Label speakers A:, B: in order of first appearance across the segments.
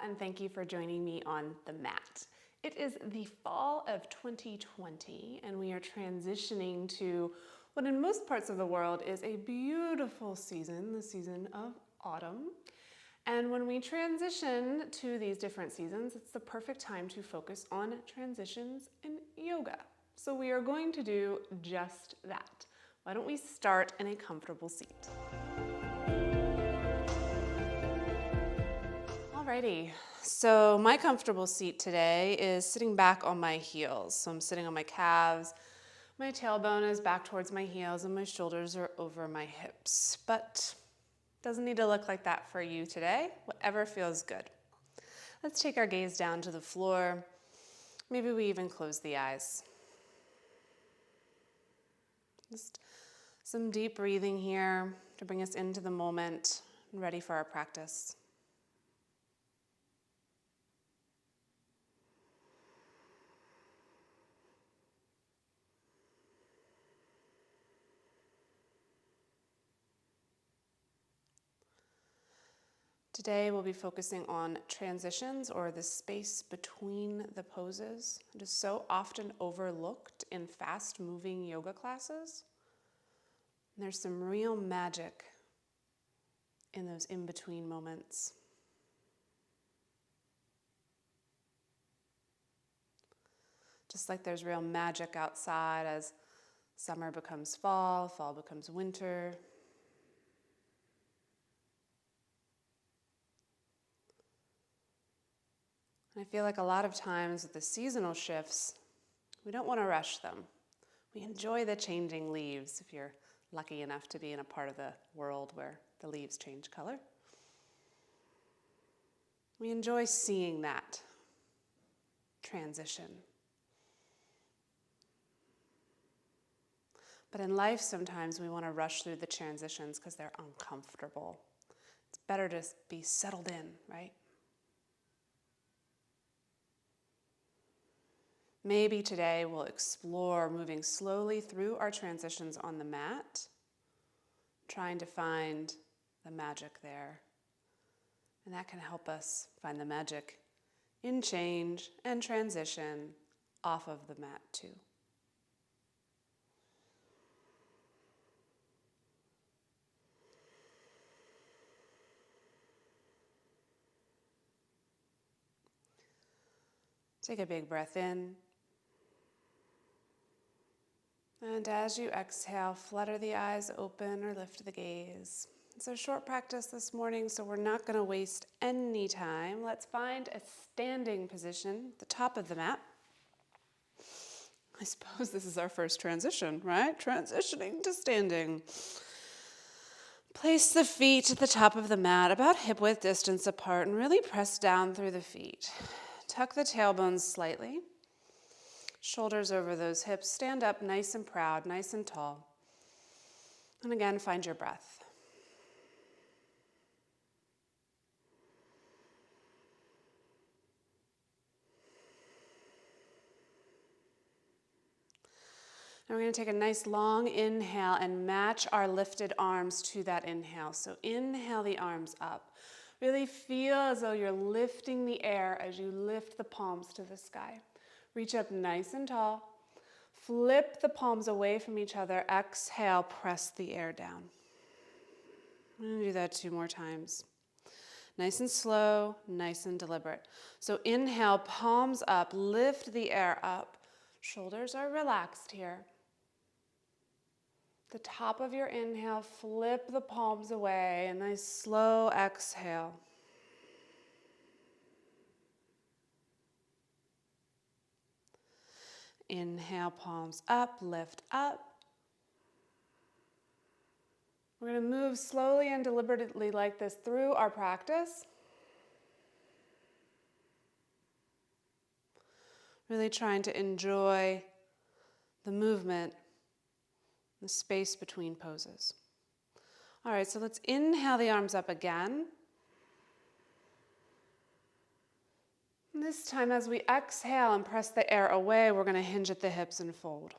A: and thank you for joining me on the mat. It is the fall of 2020, and we are transitioning to what in most parts of the world is a beautiful season, the season of autumn. And when we transition to these different seasons, it's the perfect time to focus on transitions in yoga. So we are going to do just that. Why don't we start in a comfortable seat? Alrighty, so my comfortable seat today is sitting back on my heels. So I'm sitting on my calves, my tailbone is back towards my heels, and my shoulders are over my hips. But doesn't need to look like that for you today, whatever feels good. Let's take our gaze down to the floor. Maybe we even close the eyes. Just some deep breathing here to bring us into the moment and ready for our practice. Today we'll be focusing on transitions, or the space between the poses. It is so often overlooked in fast-moving yoga classes. And there's some real magic in those in-between moments. Just like there's real magic outside as summer becomes fall, fall becomes winter. And I feel like a lot of times with the seasonal shifts, we don't want to rush them. We enjoy the changing leaves, if you're lucky enough to be in a part of the world where the leaves change color. We enjoy seeing that transition. But in life, sometimes we want to rush through the transitions because they're uncomfortable. It's better to be settled in, right? Maybe today we'll explore moving slowly through our transitions on the mat, trying to find the magic there. And that can help us find the magic in change and transition off of the mat too. Take a big breath in. And as you exhale, flutter the eyes open or lift the gaze. It's a short practice this morning, so we're not going to waste any time. Let's find a standing position at the top of the mat. I suppose this is our first transition, right? Transitioning to standing. Place the feet at the top of the mat, about hip-width distance apart, and really press down through the feet. Tuck the tailbones slightly. Shoulders over those hips. Stand up nice and proud, nice and tall. And again, find your breath. Now we're going to take a nice long inhale and match our lifted arms to that inhale. So inhale the arms up. Really feel as though you're lifting the air as you lift the palms to the sky. Reach up nice and tall. Flip the palms away from each other. Exhale, press the air down. I'm going to do that 2 more times. Nice and slow, nice and deliberate. So inhale, palms up, lift the air up. Shoulders are relaxed here. The top of your inhale, flip the palms away. A nice slow exhale. Inhale, palms up, lift up. We're going to move slowly and deliberately like this through our practice. Really trying to enjoy the movement, the space between poses. All right, so let's inhale the arms up again. And this time, as we exhale and press the air away, we're going to hinge at the hips and fold.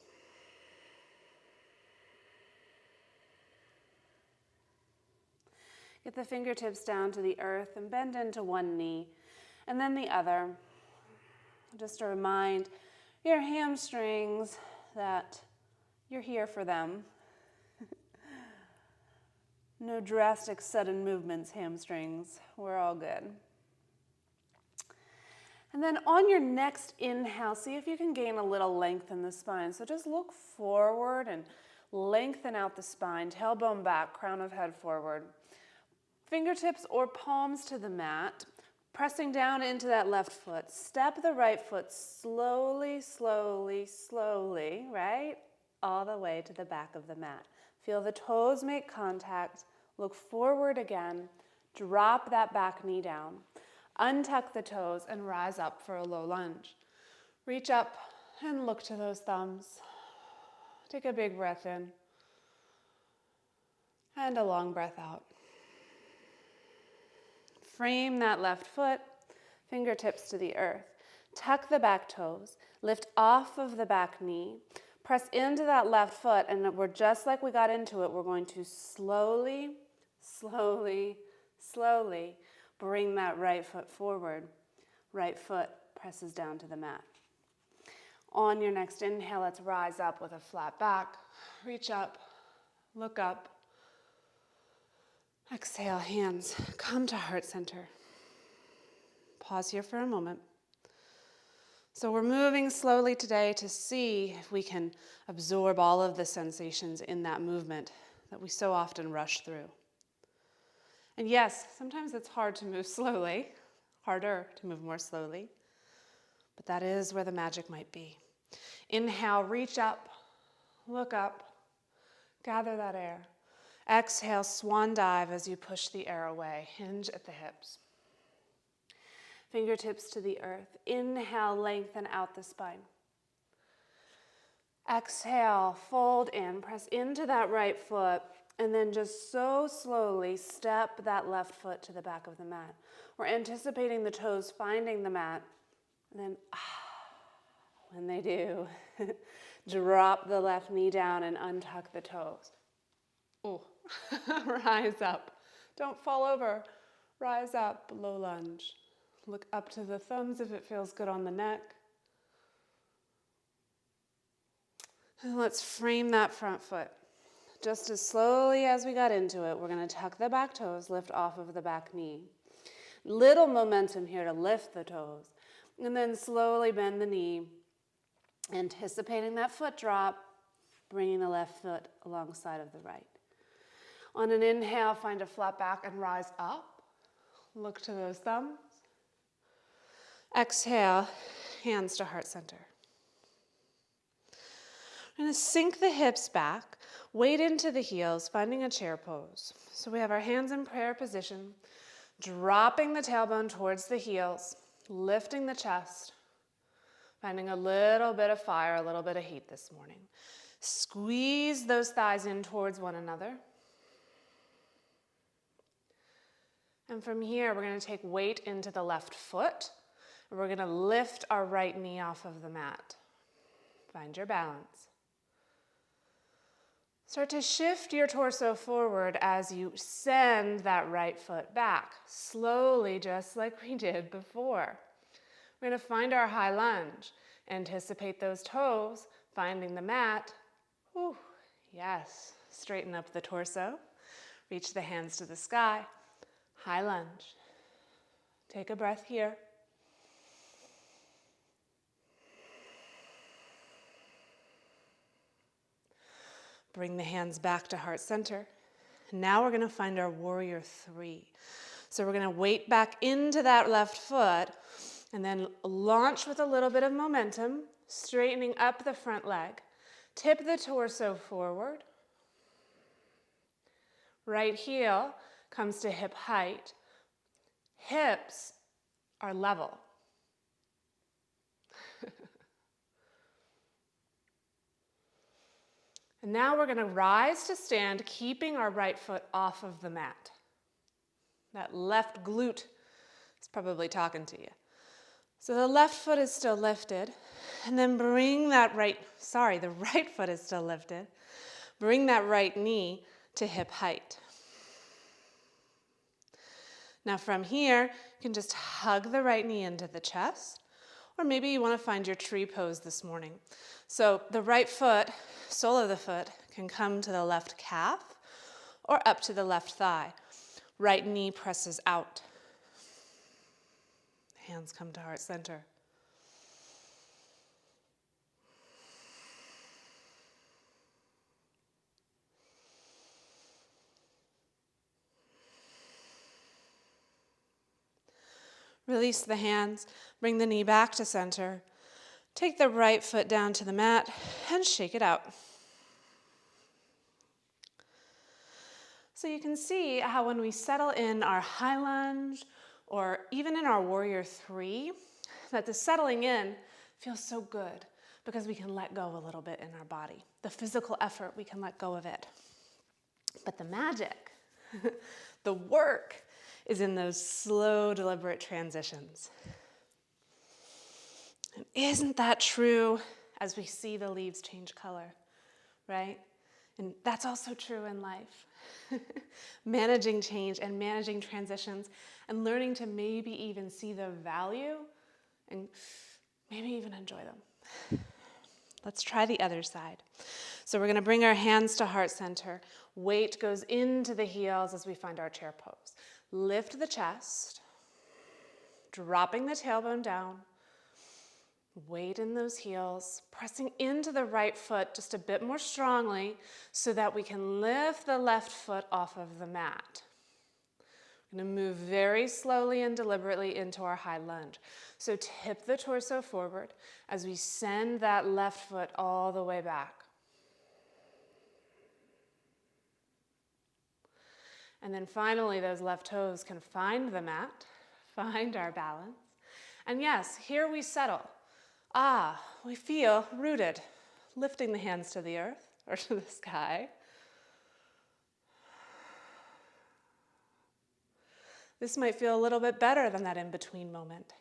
A: Get the fingertips down to the earth and bend into one knee. and then the other. Just to remind your hamstrings that you're here for them. No drastic sudden movements, hamstrings. We're all good. And then on your next inhale, see if you can gain a little length in the spine. So just look forward and lengthen out the spine, tailbone back, crown of head forward. Fingertips or palms to the mat, pressing down into that left foot. Step the right foot slowly, slowly, slowly, right? All the way to the back of the mat. Feel the toes make contact. Look forward again. Drop that back knee down. Untuck the toes and rise up for a low lunge. Reach up and look to those thumbs. Take a big breath in and a long breath out. Frame that left foot, fingertips to the earth. Tuck the back toes, lift off of the back knee, press into that left foot, and we're just like we got into it, we're going to slowly, slowly, slowly bring that right foot forward. Right foot presses down to the mat. On your next inhale, let's rise up with a flat back. Reach up, look up. Exhale, hands come to heart center. Pause here for a moment. So we're moving slowly today to see if we can absorb all of the sensations in that movement that we so often rush through. And yes, sometimes it's hard to move slowly, harder to move more slowly, but that is where the magic might be. Inhale, reach up, look up, gather that air. Exhale, swan dive as you push the air away, hinge at the hips. Fingertips to the earth. Inhale, lengthen out the spine. Exhale, fold in, press into that right foot, and then just so slowly step that left foot to the back of the mat. We're anticipating the toes finding the mat, and then when they do, drop the left knee down and untuck the toes. Oh, rise up. Don't fall over. Rise up, low lunge. Look up to the thumbs if it feels good on the neck. And let's frame that front foot. Just as slowly as we got into it, we're going to tuck the back toes, lift off of the back knee. Little momentum here to lift the toes. And then slowly bend the knee, anticipating that foot drop, bringing the left foot alongside of the right. On an inhale, find a flat back and rise up. Look to those thumbs. Exhale, hands to heart center. We're going to sink the hips back, weight into the heels, finding a chair pose. So we have our hands in prayer position, dropping the tailbone towards the heels, lifting the chest, finding a little bit of fire, a little bit of heat this morning. Squeeze those thighs in towards one another. And from here, we're going to take weight into the left foot. And we're going to lift our right knee off of the mat. Find your balance. Start to shift your torso forward as you send that right foot back. Slowly, just like we did before. We're going to find our high lunge. Anticipate those toes, finding the mat. Whew, yes. Straighten up the torso. Reach the hands to the sky. High lunge. Take a breath here. Bring the hands back to heart center. Now we're going to find our warrior three. So we're going to weight back into that left foot and then launch with a little bit of momentum, straightening up the front leg. Tip the torso forward. Right heel comes to hip height. Hips are level. And now we're going to rise to stand, keeping our right foot off of the mat. That left glute is probably talking to you. So the left foot is still lifted, and then bring that the right foot is still lifted. Bring that right knee to hip height. Now from here, you can just hug the right knee into the chest, or maybe you want to find your tree pose this morning. So the right foot, sole of the foot, can come to the left calf or up to the left thigh. Right knee presses out. Hands come to heart center. Release the hands, bring the knee back to center. Take the right foot down to the mat and shake it out. So you can see how when we settle in our high lunge or even in our warrior three, that the settling in feels so good because we can let go a little bit in our body. The physical effort, we can let go of it. But the magic, the work, is in those slow, deliberate transitions. And isn't that true as we see the leaves change color, right? And that's also true in life. Managing change and managing transitions and learning to maybe even see the value and maybe even enjoy them. Let's try the other side. So we're going to bring our hands to heart center. Weight goes into the heels as we find our chair pose. Lift the chest, dropping the tailbone down. Weight in those heels, pressing into the right foot just a bit more strongly so that we can lift the left foot off of the mat. We're going to move very slowly and deliberately into our high lunge. So tip the torso forward as we send that left foot all the way back. And then finally, those left toes can find the mat, find our balance. And yes, here we settle. We feel rooted, lifting the hands to the earth or to the sky. This might feel a little bit better than that in-between moment.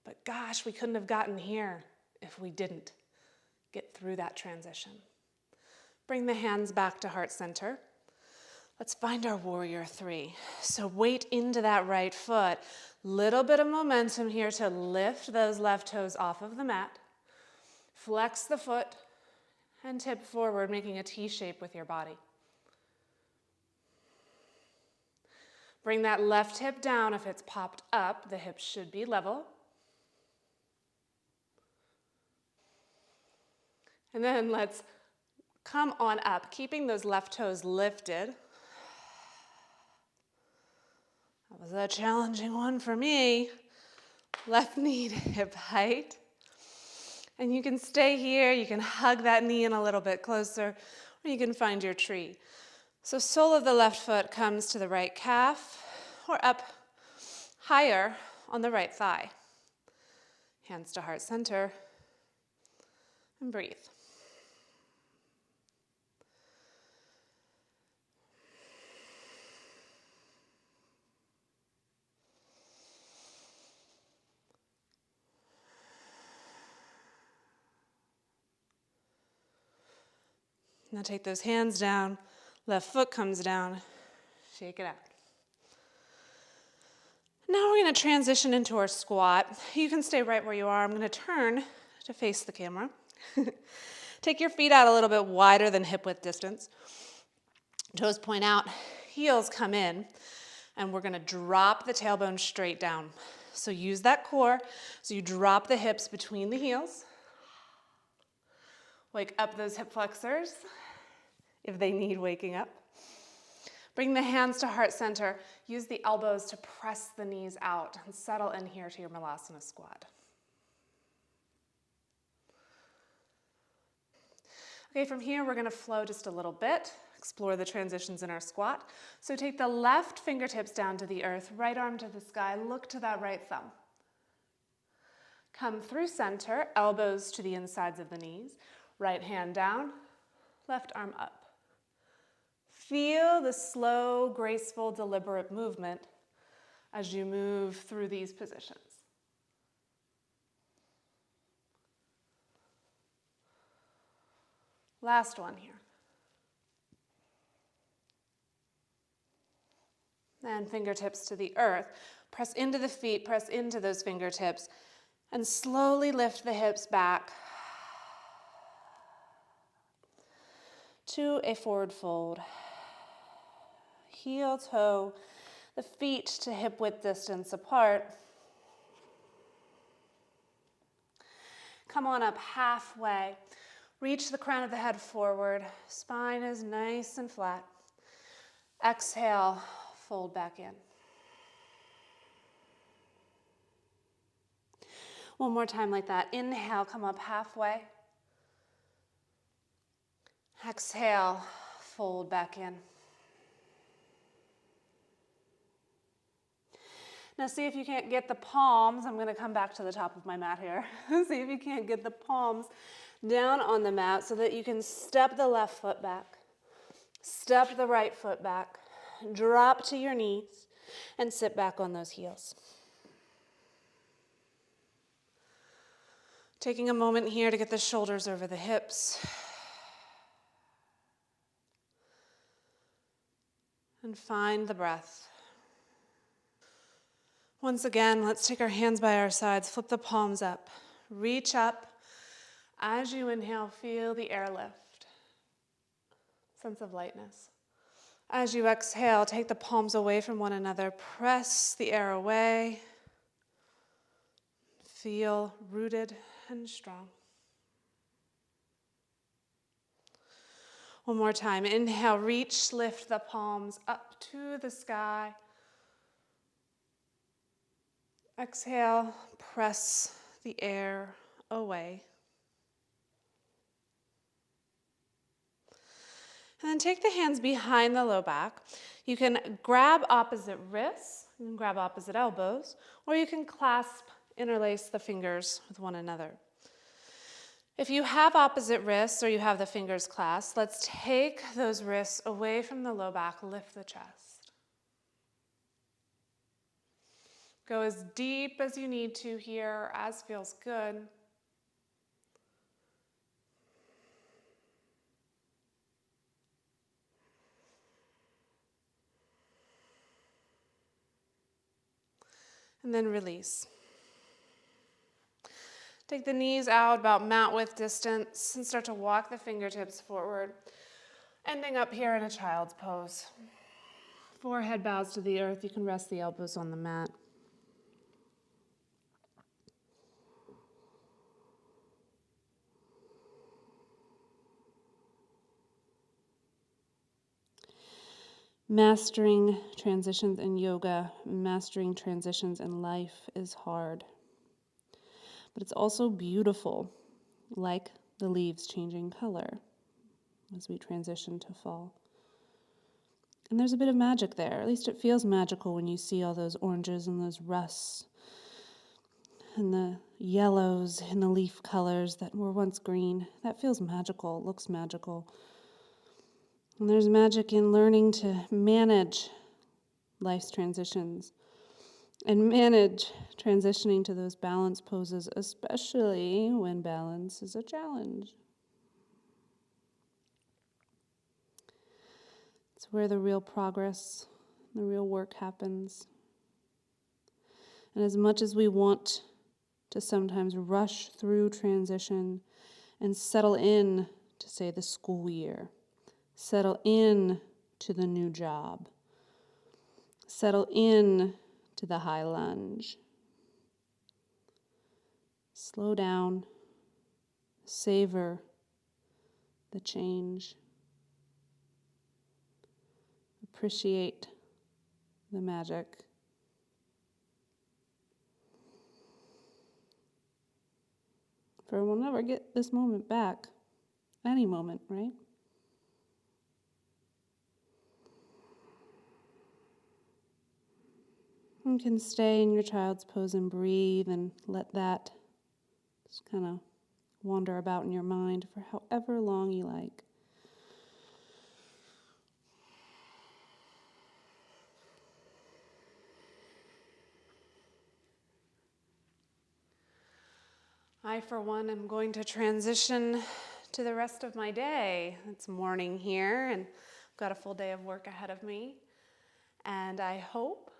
A: But gosh, we couldn't have gotten here if we didn't get through that transition. Bring the hands back to heart center. Let's find our warrior three. So weight into that right foot. Little bit of momentum here to lift those left toes off of the mat. Flex the foot and tip forward, making a T shape with your body. Bring that left hip down. If it's popped up, the hips should be level. And then let's come on up, keeping those left toes lifted. That was a challenging one for me. Left knee to hip height. And you can stay here, you can hug that knee in a little bit closer, or you can find your tree. So sole of the left foot comes to the right calf, or up higher on the right thigh. Hands to heart center, and breathe. Now take those hands down, left foot comes down, shake it out. Now we're going to transition into our squat. You can stay right where you are. I'm going to turn to face the camera. Take your feet out a little bit wider than hip width distance. Toes point out, heels come in, and we're going to drop the tailbone straight down. So use that core. So you drop the hips between the heels. Wake up those hip flexors if they need waking up. Bring the hands to heart center. Use the elbows to press the knees out and settle in here to your Malasana squat. Okay, from here we're going to flow just a little bit, explore the transitions in our squat. So take the left fingertips down to the earth, right arm to the sky, look to that right thumb. Come through center, elbows to the insides of the knees. Right hand down, left arm up. Feel the slow, graceful, deliberate movement as you move through these positions. Last one here. And fingertips to the earth. Press into the feet, press into those fingertips, and slowly lift the hips back to a forward fold. Heel toe, the feet to hip width distance apart. Come on up halfway. Reach the crown of the head forward. Spine is nice and flat. Exhale, fold back in. One more time like that. Inhale, come up halfway. Exhale, fold back in. Now see if you can't get the palms. I'm going to come back to the top of my mat here. See if you can't get the palms down on the mat so that you can step the left foot back, step the right foot back, drop to your knees, and sit back on those heels. Taking a moment here to get the shoulders over the hips. And find the breath. Once again, let's take our hands by our sides, flip the palms up, reach up. As you inhale, feel the air lift. Sense of lightness. As you exhale, take the palms away from one another, press the air away. Feel rooted and strong. One more time. Inhale, reach, lift the palms up to the sky. Exhale, press the air away. And then take the hands behind the low back. You can grab opposite wrists, you can grab opposite elbows, or you can clasp, interlace the fingers with one another. If you have opposite wrists or you have the fingers clasped, let's take those wrists away from the low back, lift the chest. Go as deep as you need to here, as feels good. And then release. Take the knees out about mat width distance and start to walk the fingertips forward, ending up here in a child's pose. Forehead bows to the earth. You can rest the elbows on the mat. Mastering transitions in yoga, mastering transitions in life is hard. But it's also beautiful, like the leaves changing color as we transition to fall. And there's a bit of magic there. At least it feels magical when you see all those oranges and those rusts and the yellows and the leaf colors that were once green. That feels magical, looks magical. And there's magic in learning to manage life's transitions and manage transitioning to those balance poses, especially when balance is a challenge. It's where the real progress, the real work happens. And as much as we want to sometimes rush through transition and settle in to, say, the school year, settle in to the new job, settle in to the high lunge, slow down, savor the change. Appreciate the magic. For we'll never get this moment back. Any moment, right? You can stay in your child's pose and breathe and let that just kind of wander about in your mind for however long you like. I, for one, am going to transition to the rest of my day. It's morning here, and I've got a full day of work ahead of me. And I hope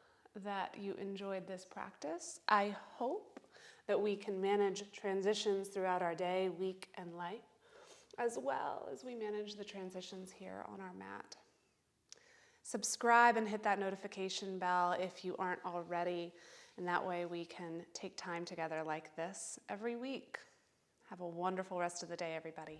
A: that you enjoyed this practice. I hope that we can manage transitions throughout our day, week, and life, as well as we manage the transitions here on our mat. Subscribe and hit that notification bell if you aren't already, and that way we can take time together like this every week. Have a wonderful rest of the day, everybody.